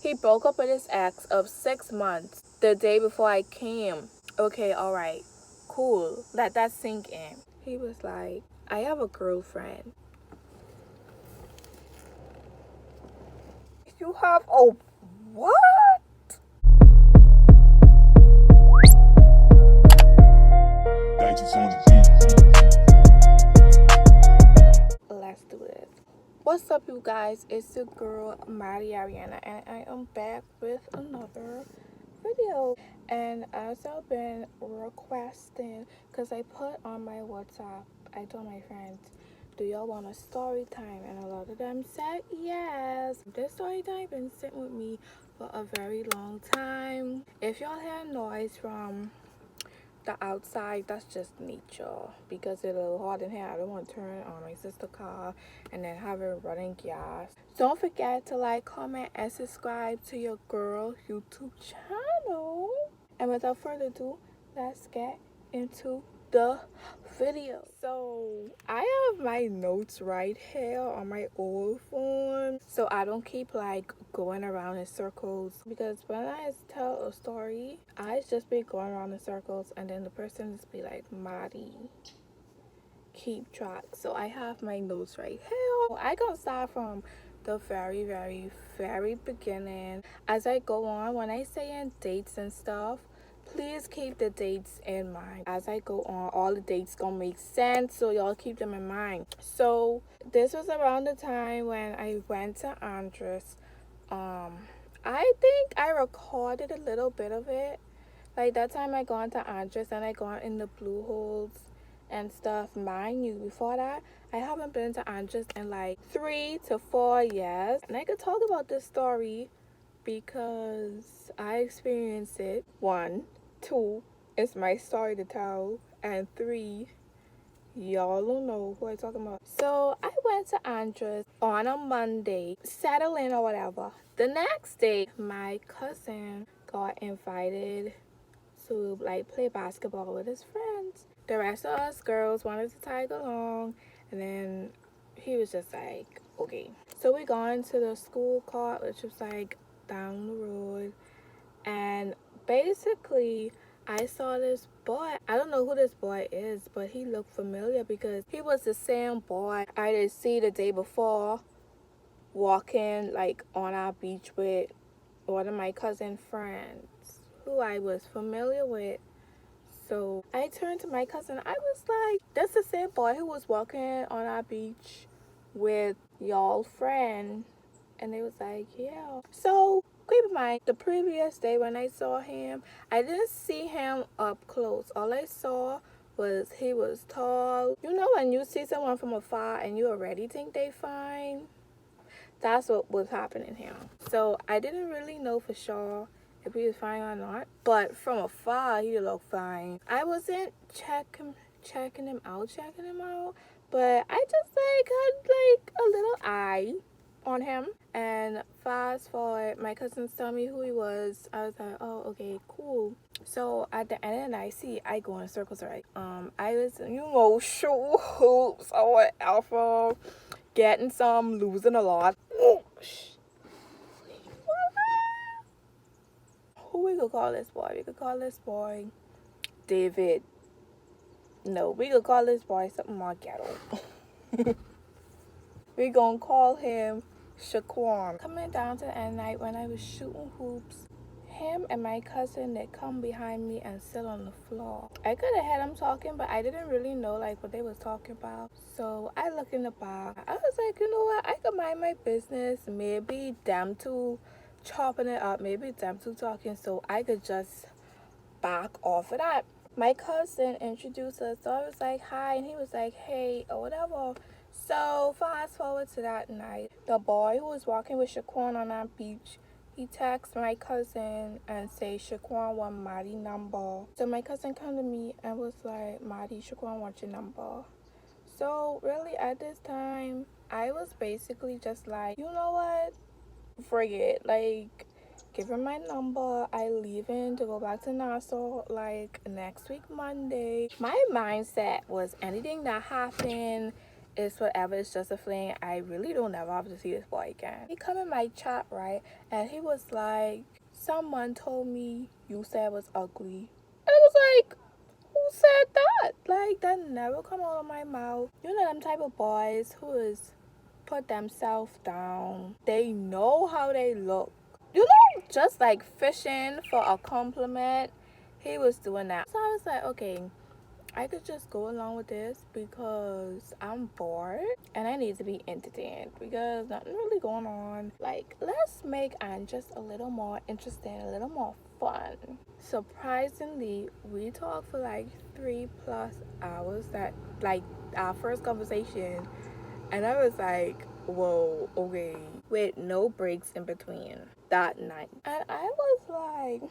He broke up with his ex of 6 months the day before I came. Okay, alright, cool. Let that sink in. He was like, I have a girlfriend. You have a what? Let's do this. What's up, you guys? It's your girl Maddie Arianna, and I am back with another video. And as I've been requesting, because I put on my WhatsApp, I told my friends, do y'all want a story time? And a lot of them said yes. This story time been sitting with me for a very long time. If y'all hear noise from the outside, that's just nature, because it's a little hot in here. I don't want to turn on my sister's car and then have it running gas. Don't forget to like, comment, and subscribe to your girl YouTube channel. And without further ado, let's get into the video. So I have my notes right here on my old phone, so I don't keep like going around in circles, because when I tell a story, I just be going around in circles, and then the person just be like, Maddie, keep track. So I have my notes right here. I gonna start from the very beginning. As I go on, when I say in dates and stuff, please keep the dates in mind. As I go on, all the dates gonna make sense, so y'all keep them in mind. So this was around the time when I went to Andres. I think I recorded a little bit of it. Like that time I gone to Andres and I gone in the blue holes and stuff. Mind you, before that, I haven't been to Andres in like 3 to 4 years. And I could talk about this story because I experienced it. 1, 2, it's my story to tell. And 3, y'all don't know who I'm talking about. So I went to Andres on a Monday, settle in or whatever. The next day, my cousin got invited to like play basketball with his friends. The rest of us girls wanted to tag along, and then he was just like, okay. So we gone to the school court, which was like down the road, and basically I saw this boy. I don't know who this boy is, but he looked familiar because he was the same boy I did see the day before walking like on our beach with one of my cousin friends who I was familiar with. So I turned to my cousin. I was like, that's the same boy who was walking on our beach with y'all friend. And they was like, yeah. So keep in mind, the previous day when I saw him, I didn't see him up close. All I saw was he was tall. You know when you see someone from afar and you already think they fine? That's what was happening here. So I didn't really know for sure if he was fine or not, but from afar he looked fine. I wasn't checking him out, but I just like had like a little eye on him. And fast forward, my cousins tell me who he was. I was like, oh, okay, cool. So at the end of the night, see, I go in circles, right? I was, shoot hoops or whatever, getting some, losing a lot. Who we could call this boy? We could call this boy David. No, we could call this boy something more ghetto. We gonna call him Shaquan. Coming down to the end night when I was shooting hoops, him and my cousin, they come behind me and sit on the floor. I could have had them talking, but I didn't really know like what they was talking about. So I look in the bar. I was like, you know what? I could mind my business. Maybe them two chopping it up. Maybe them two talking. So I could just back off of that. My cousin introduced us, so I was like, hi, and he was like, hey, or whatever. So fast forward to that night, the boy who was walking with Shaquan on that beach, he texts my cousin and say Shaquan want Maddie number. So my cousin come to me and was like, Maddie, Shaquan wants your number. So really at this time, I was basically just like, you know what, forget, like, give her my number. I leaving to go back to Nassau like next week Monday. My mindset was anything that happened it's whatever, it's just a fling. I really don't ever have to see this boy again. He come in my chat, right? And he was like, someone told me you said I was ugly. And I was like, who said that? Like, that never come out of my mouth. You know them type of boys who is put themselves down. They know how they look. You know, just like fishing for a compliment. He was doing that. So I was like, okay, I could just go along with this because I'm bored and I need to be entertained because nothing really going on. Like, let's make Anne just a little more interesting, a little more fun. Surprisingly, we talked for like 3+ hours, that like our first conversation, and I was like, whoa, okay, with no breaks in between that night. And I was like,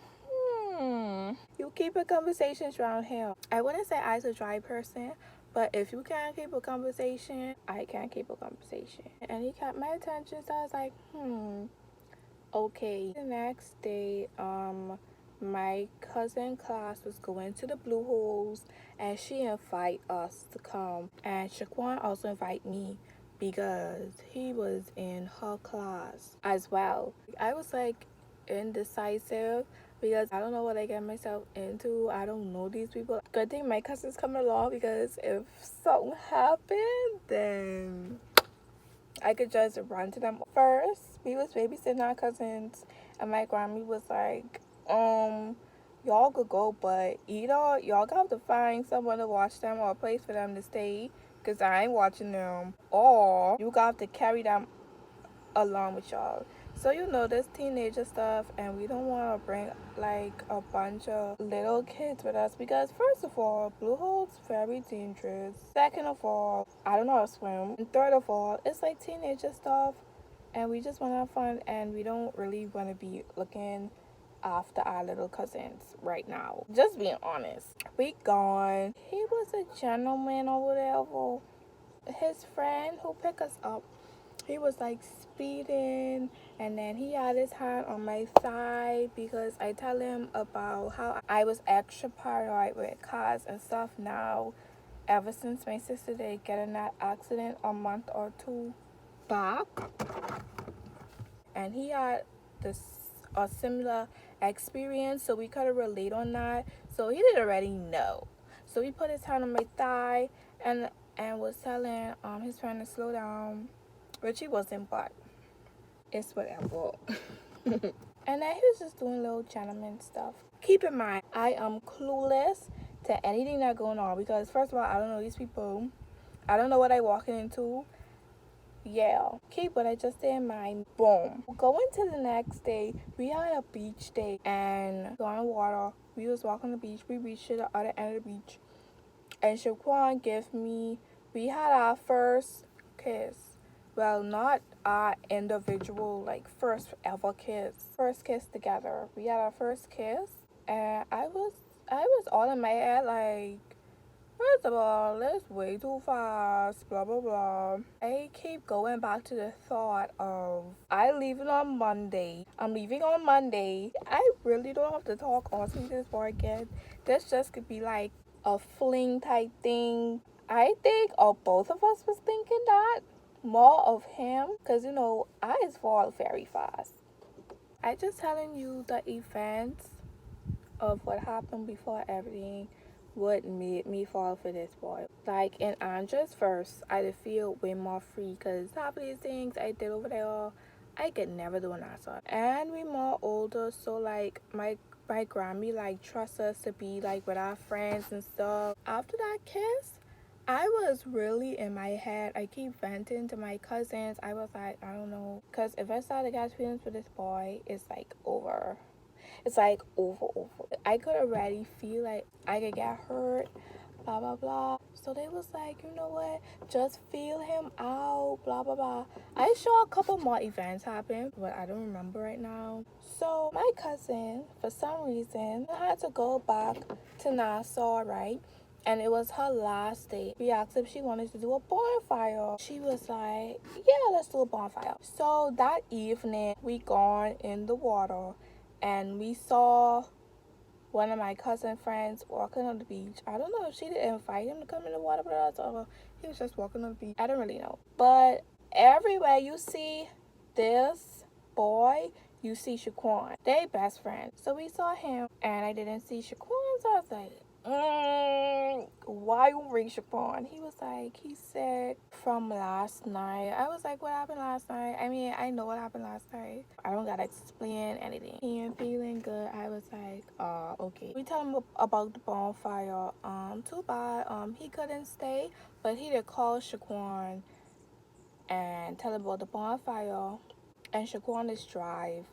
you keep a conversations around here. I wouldn't say I's a dry person, but if you can't keep a conversation, I can't keep a conversation. And he kept my attention, so I was like, okay. The next day, my cousin class was going to the Blue Holes, and she invited us to come. And Shaquan also invited me because he was in her class as well. I was like indecisive because I don't know what I get myself into. I don't know these people. Good thing my cousin's coming along because if something happened, then I could just run to them. First, we was babysitting our cousins, and my grandma was like, y'all could go, but either y'all got to find someone to watch them or a place for them to stay, because I ain't watching them, or you got to carry them along with y'all. So you know this teenager stuff, and we don't want to bring like a bunch of little kids with us because first of all, Blue Hole's very dangerous. Second of all, I don't know how to swim. And third of all, it's like teenager stuff, and we just want to have fun, and we don't really want to be looking after our little cousins right now. Just being honest. We gone. He was a gentleman or whatever. His friend who picked us up, he was like speeding, and then he had his hand on my thigh because I tell him about how I was extra paranoid with cars and stuff now ever since my sister did get in that accident a month or two back, and he had this a similar experience, so we could relate on that. So he did already know, so he put his hand on my thigh and was telling his friend to slow down, which he wasn't, but it's whatever. And then he was just doing little gentleman stuff. Keep in mind, I am clueless to anything that's going on because first of all, I don't know these people. I don't know what I walking into. Yeah, keep what I just did in mind. Boom. Going to the next day, we had a beach day and going water. We was walking the beach. We reached to the other end of the beach, and Shaquan gave me. We had our first kiss. Well, not our individual, like, first ever kiss. First kiss together. We had our first kiss, and I was all in my head, like, first of all, that's way too fast, blah, blah, blah. I keep going back to the thought of, I'm leaving on Monday. I really don't have to talk or see this boy again. This just could be, like, a fling type thing. I think both of us was thinking that. More of him, because you know, eyes fall very fast. I just telling you the events of what happened before everything, what made me fall for this boy. Like in Andres first, I did feel way more free because half of these things I did over there, I could never do in Nassau. And we more older, so like my Grammy like trust us to be like with our friends and stuff. After that kiss, I was really in my head. I keep venting to my cousins. I was like, I don't know, because if I start to catch feelings for this boy, it's like over. It's like over. I could already feel like I could get hurt, blah blah blah. So they was like, you know what, just feel him out, blah blah blah. I saw a couple more events happen, but I don't remember right now. So my cousin, for some reason, had to go back to Nassau, right? And it was her last day. We asked if she wanted to do a bonfire. She was like, yeah, let's do a bonfire. So that evening, we gone in the water, and we saw one of my cousin friends walking on the beach. I don't know if she didn't invite him to come in the water with us or He was just walking on the beach. I don't really know. But everywhere you see this boy, you see Shaquan. They best friends. So we saw him and I didn't see Shaquan, so I was like, why you bring Shaquan? He was like, he's sick from last night. I was like, what happened last night? I mean, I know what happened last night. I don't gotta explain anything. He ain't feeling good. I was like, okay. We tell him about the bonfire. Too bad. He couldn't stay, but he did call Shaquan and tell him about the bonfire. And Shaquan is drive.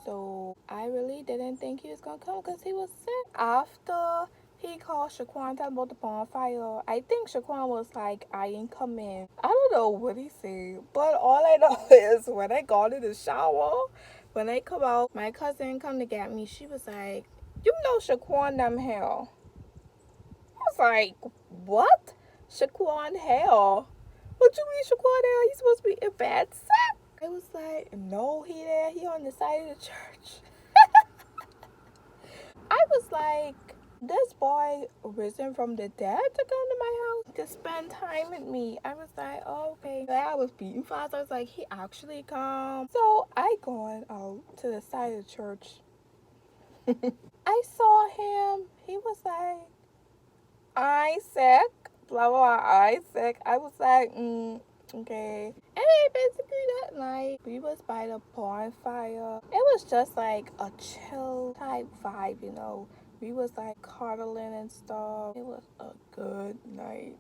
So I really didn't think he was gonna come because he was sick. After he called Shaquan, tell him about the bonfire, I think Shaquan was like, I ain't coming. I don't know what he said, but all I know is when I got in the shower, when I come out, my cousin come to get me. She was like, you know Shaquan them hell. I was like, what? Shaquan hell? What you mean Shaquan hell? He's supposed to be in bed sick? I was like, no, he there. He on the side of the church. I was like, this boy risen from the dead to come to my house to spend time with me. I was like, oh, okay. I was beating fast. I was like, he actually come. So I gone out to the side of the church. I saw him. He was like, I sick. Blah, blah, blah. I sick. I was like, okay. And then basically that night, we was by the bonfire. It was just like a chill type vibe, you know. We was like cuddling and stuff. It was a good night.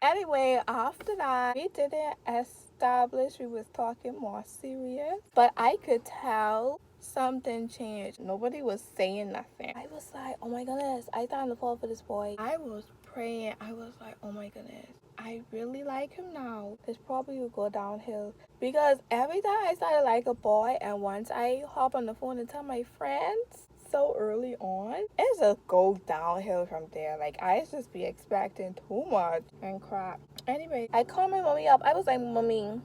Anyway, after that, we didn't establish we was talking more serious. But I could tell something changed. Nobody was saying nothing. I was like, oh my goodness, I thought to fall for this boy. I was praying. I was like, oh my goodness, I really like him now. This probably will go downhill. Because every time I started like a boy, and once I hop on the phone and tell my friends so early on, it just goes downhill from there. Like, I just be expecting too much and crap. Anyway, I called my mommy up. I was like, mommy,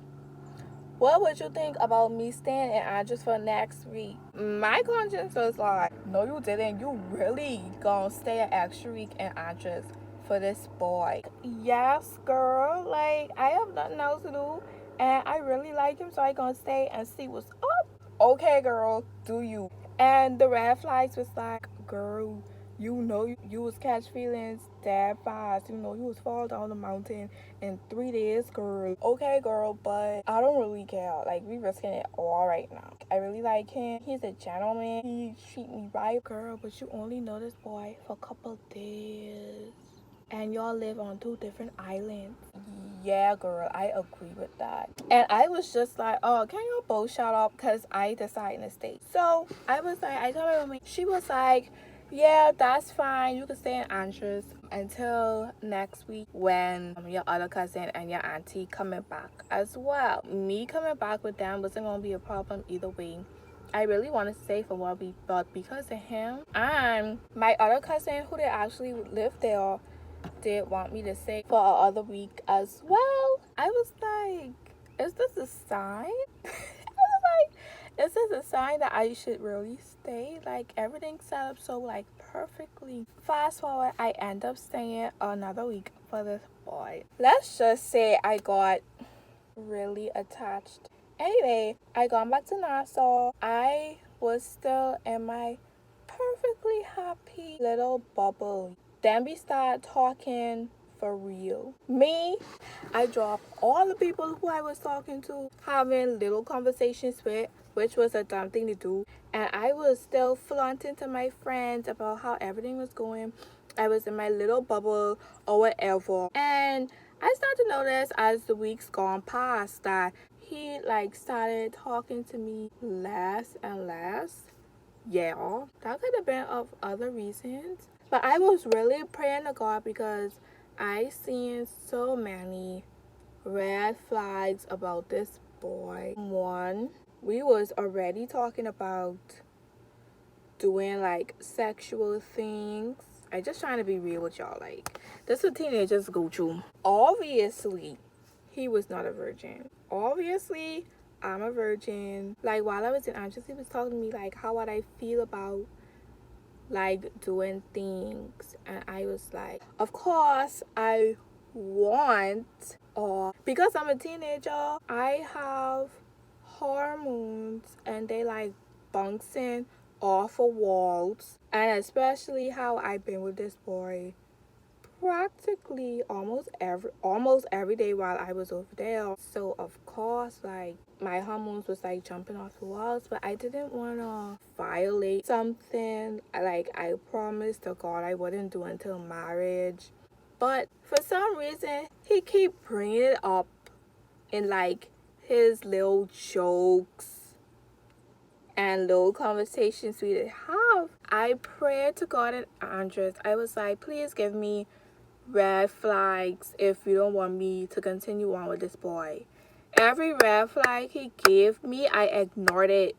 what would you think about me staying in Andres for next week? My conscience was like, no, you didn't. You really gonna stay an extra week in Andres for this boy? Yes, girl. Like, I have nothing else to do, and I really like him, so I gonna stay and see what's up. Okay, girl, do you? And the red flags was like, girl, you know you was catch feelings that fast. You know you was fall down the mountain in 3 days, girl. Okay, girl, but I don't really care. Like, we risking it all right now. I really like him. He's a gentleman. He treat me right, girl. But you only know this boy for a couple days, and y'all live on 2 different islands. Yeah, girl, I agree with that. And I was just like, oh, can y'all both shut up? Because I decided to stay. So I was like, I told my mommy. She was like, yeah, that's fine. You can stay in Andres until next week when your other cousin and your auntie coming back as well. Me coming back with them wasn't going to be a problem either way. I really want to stay for what we, but because of him and my other cousin who did actually live there did want me to stay for another week as well. I was like, is this a sign? I was like, is this a sign that I should really stay? Like, everything's set up so like perfectly. Fast forward, I end up staying another week for this boy. Let's just say I got really attached. Anyway, I got back to Nassau. I was still in my perfectly happy little bubble. Then we start talking for real. Me, I dropped all the people who I was talking to, having little conversations with, which was a dumb thing to do. And I was still flaunting to my friends about how everything was going. I was in my little bubble or whatever. And I started to notice as the weeks gone past that he like started talking to me less and less. Yeah, that could have been of other reasons. But I was really praying to God because I seen so many red flags about this boy. One, we was already talking about doing like sexual things. I just trying to be real with y'all. Like, this is teenagers go through. Obviously, he was not a virgin. Obviously, I'm a virgin. Like, while I was in Andres, he was talking to me like how would I feel about like doing things, and I was like, of course I want, or because I'm a teenager, I have hormones and they like bouncing off of walls, and especially how I've been with this boy practically almost every day while I was over there. So of course, like, my hormones was like jumping off the walls, but I didn't want to violate something like I promised to God I wouldn't do until marriage. But for some reason, he keep bringing it up in like his little jokes and little conversations we did have. I prayed to God and Andres. I was like, please give me red flags if you don't want me to continue on with this boy. Every red flag he gave me, I ignored it.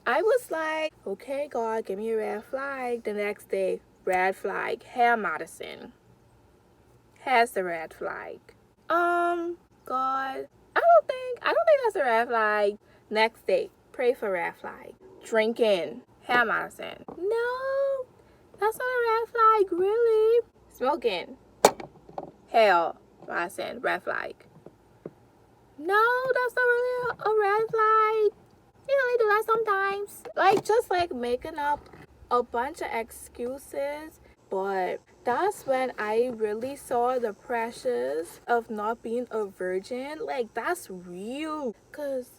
I was like, okay, God, give me a red flag. The next day, red flag. Hair Madison. Has the red flag. God, I don't think that's a red flag. Next day, pray for red flag. Drinking. Hair Madison. No, that's not a red flag, really. Smoking. Hell, Madison, red flag. No, that's not really a red flag. You only do that sometimes. Like, just like making up a bunch of excuses. But that's when I really saw the pressures of not being a virgin. Like, that's real. Because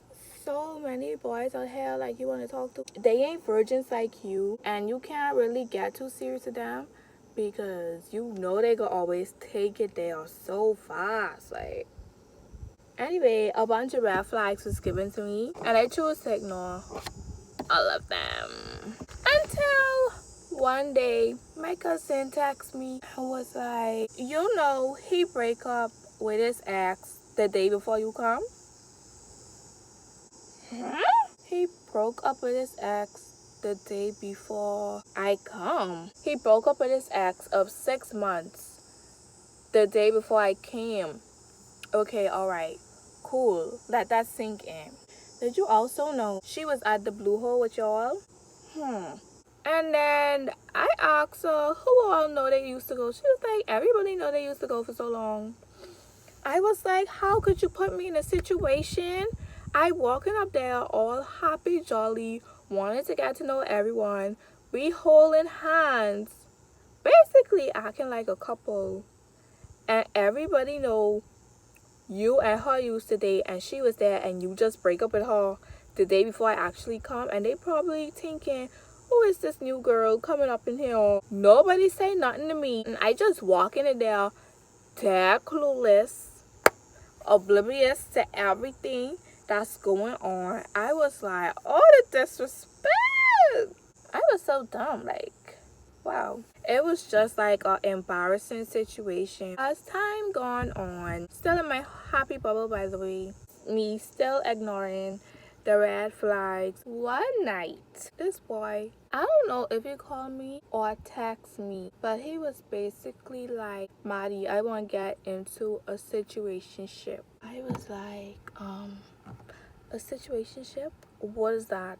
so many boys out here, like, you want to talk to, they ain't virgins like you. And you can't really get too serious to them, because you know they gonna always take it there so fast. Like, anyway, a bunch of red flags was given to me, and I chose to ignore all of them. Until one day, my cousin texted me and was like, you know, he break up with his ex the day before you come. He broke up with his ex the day before I come. He broke up with his ex of 6 months the day before I came. Okay, alright. Cool. Let that sink in. Did you also know she was at the Blue Hole with y'all? And then I asked her who all know they used to go. She was like, everybody know they used to go for so long. I was like, how could you put me in a situation? I walking up there all happy, jolly, wanted to get to know everyone. We holding hands, basically acting like a couple. And everybody know you and her used to date, and she was there, and you just break up with her the day before I actually come. And they probably thinking, who is this new girl coming up in here? Nobody say nothing to me. And I just walk in there, dead clueless, oblivious to everything that's going on. I was like, oh, the disrespect. I was so dumb. Like, wow. It was just like an embarrassing situation. As time gone on, still in my happy bubble, by the way, me still ignoring the red flags. One night, this boy, I don't know if he called me or text me, but he was basically like, Maddie, I want to get into a situationship. I was like, a situationship? What is that?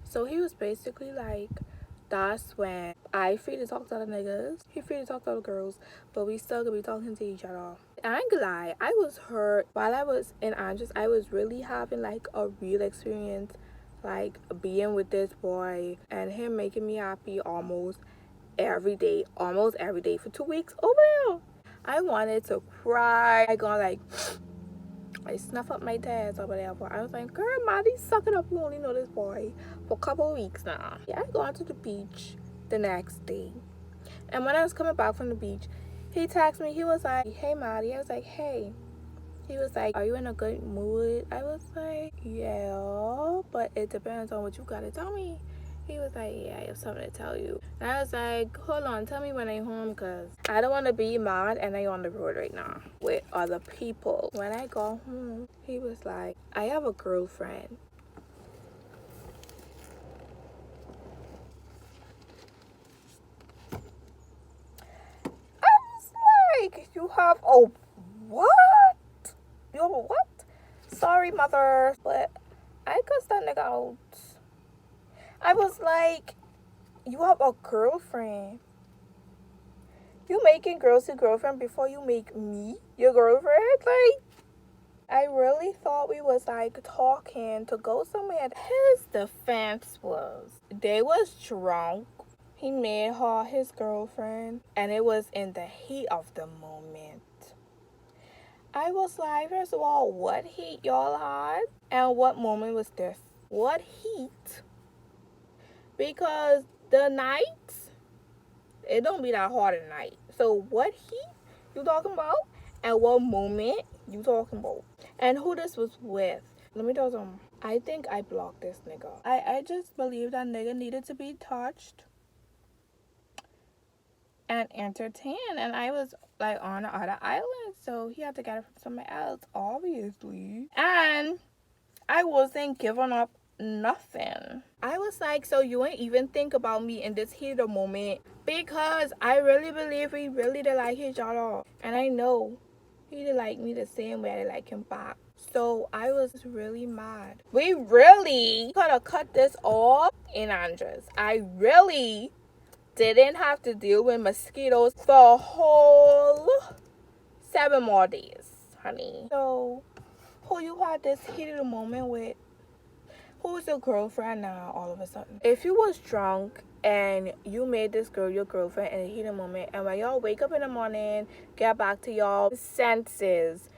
So he was basically like, that's when I free to talk to other niggas, he free to talk to other girls, but we still gonna be talking to each other. I ain't gonna lie, I was hurt while I was in Andres. I was really having like a real experience, like being with this boy and him making me happy almost every day for 2 weeks over there. I wanted to cry. I gone like, I snuff up my tears or whatever. I was like, girl, Maddie, suck it up. You only know this boy for a couple of weeks now. Yeah, I gone to the beach the next day. And when I was coming back from the beach, he texted me. He was like, hey, Maddie. I was like, hey. He was like, are you in a good mood? I was like, yeah, but it depends on what you got to tell me. He was like, yeah, I have something to tell you. And I was like, hold on, tell me when I'm home, because I don't want to be mad and I'm on the road right now with other people. When I got home, he was like, I have a girlfriend. I was like, you have a what? You have a what? Sorry, mother, but I cussed that nigga out. I was like, You have a girlfriend. You making girls your girlfriend before you make me your girlfriend? Like, I really thought we was like talking to go somewhere. His defense was they was drunk. He made her his girlfriend, and it was in the heat of the moment. I was like, first of all, what heat y'all had? And what moment was this? What heat? Because the nights, it don't be that hot at night. So what heat you talking about? And what moment you talking about? And who this was with? Let me tell you something. I think I blocked this nigga. I just believe that nigga needed to be touched and entertained. And I was like on the other island. So he had to get it from somewhere else, obviously. And I wasn't giving up nothing. I was like, so you ain't even think about me in this heat of the moment, because I really believe we really did like each other. And I know he did like me the same way I like him back. So I was really mad. We really could have cut this off in Andres. I really didn't have to deal with mosquitoes for a whole 7 more days, honey. So who you had this heat of the moment with? Who's your girlfriend now all of a sudden? If you was drunk and you made this girl your girlfriend in a heated moment, and when y'all wake up in the morning, get back to y'all senses,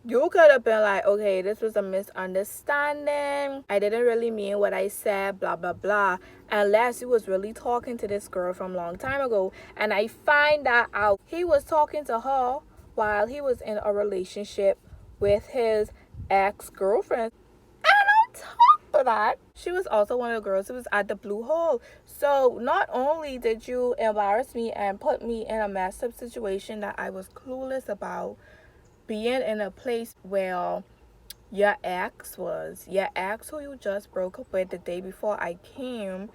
you could have been like, okay, this was a misunderstanding. I didn't really mean what I said, blah, blah, blah. Unless you was really talking to this girl from a long time ago. And I find that out. He was talking to her while he was in a relationship with his ex-girlfriend. And on top of that, she was also one of the girls who was at the Blue Hole. So not only did you embarrass me and put me in a messed up situation that I was clueless about, being in a place where your ex who you just broke up with the day before I came,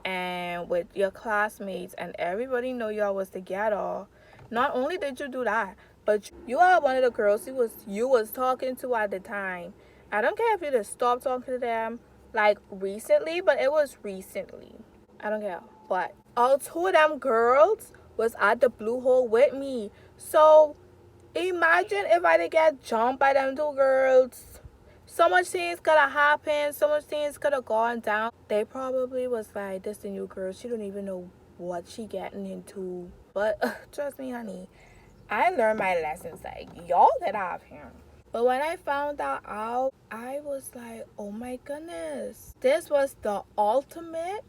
and with your classmates and everybody know y'all was together. Not only did you do that, but you are one of the girls you was talking to at the time. I don't care if you just stopped talking to them like recently, but it was recently. I don't care. But all 2 of them girls was at the Blue Hole with me. So imagine if I did get jumped by them 2 girls. So much things could have happened. So much things could have gone down. They probably was like, this the new girl. She don't even know what she getting into. But trust me, honey, I learned my lessons. Like, y'all get out of here. But when I found that out, I was like, oh my goodness. This was the ultimate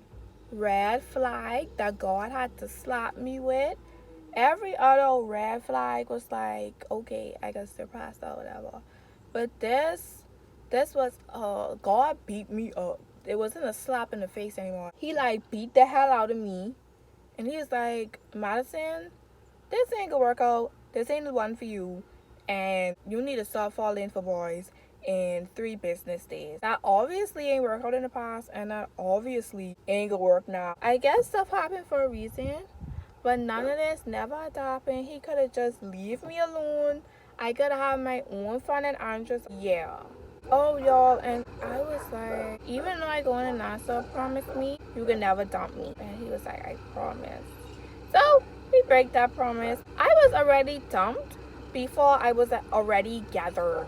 red flag that God had to slap me with. Every other red flag was like, okay, I got surpassed or whatever. But this was, God beat me up. It wasn't a slap in the face anymore. He like beat the hell out of me. And he was like, Madison, this ain't gonna work out. This ain't the one for you. And you need to stop falling for boys in 3 business days. That obviously ain't worked out in the past, and that obviously ain't gonna work now. I guess stuff happened for a reason. But none of this never had to happen. He could have just leave me alone. I could have had my own fun and Andres. Yeah. Oh, y'all. And I was like, even though I go in and NASA promised me, you can never dump me. And he was like, I promise. So we break that promise. I was already dumped before I was already gathered.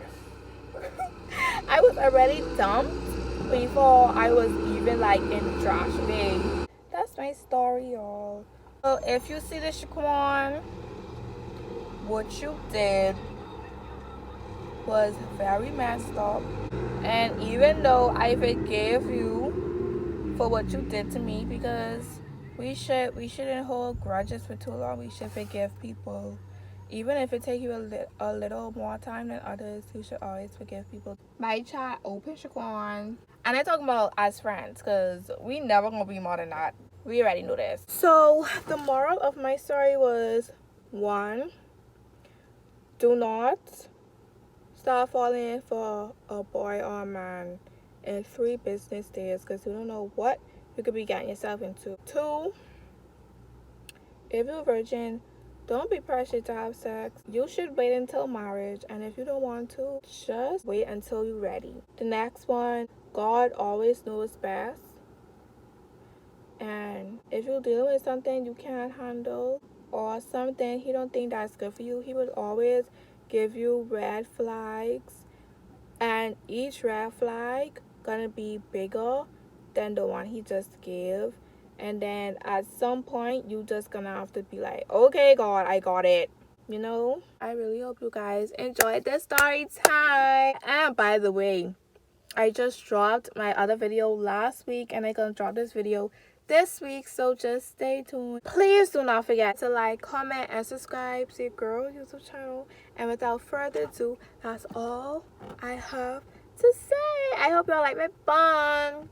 I was already dumped before I was even like in the trash bin. That's my story, y'all. So if you see the Shaquan, what you did was very messed up. And even though I forgave you for what you did to me, because we shouldn't hold grudges for too long. We should forgive people. Even if it takes you a little more time than others, you should always forgive people. My chat open Shaquan. And I talk about as friends, because we never gonna be more than that. We already know this. So the moral of my story was, 1, do not start falling for a boy or a man in 3 business days, because you don't know what you could be getting yourself into. 2, if you're a virgin, don't be pressured to have sex. You should wait until marriage, and if you don't want to, just wait until you're ready. The next one, God always knows best. And if you're dealing with something you can't handle or something he don't think that's good for you, he would always give you red flags, and each red flag gonna be bigger than the one he just gave. And then at some point you just gonna have to be like, okay God, I got it. You know, I really hope you guys enjoyed this story time. And by the way, I just dropped my other video last week and I'm gonna drop this video this week, so just stay tuned. Please do not forget to like, comment, and subscribe to your girl YouTube channel. And without further ado, that's all I have to say. I hope y'all like my bun.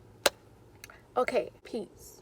Okay, peace.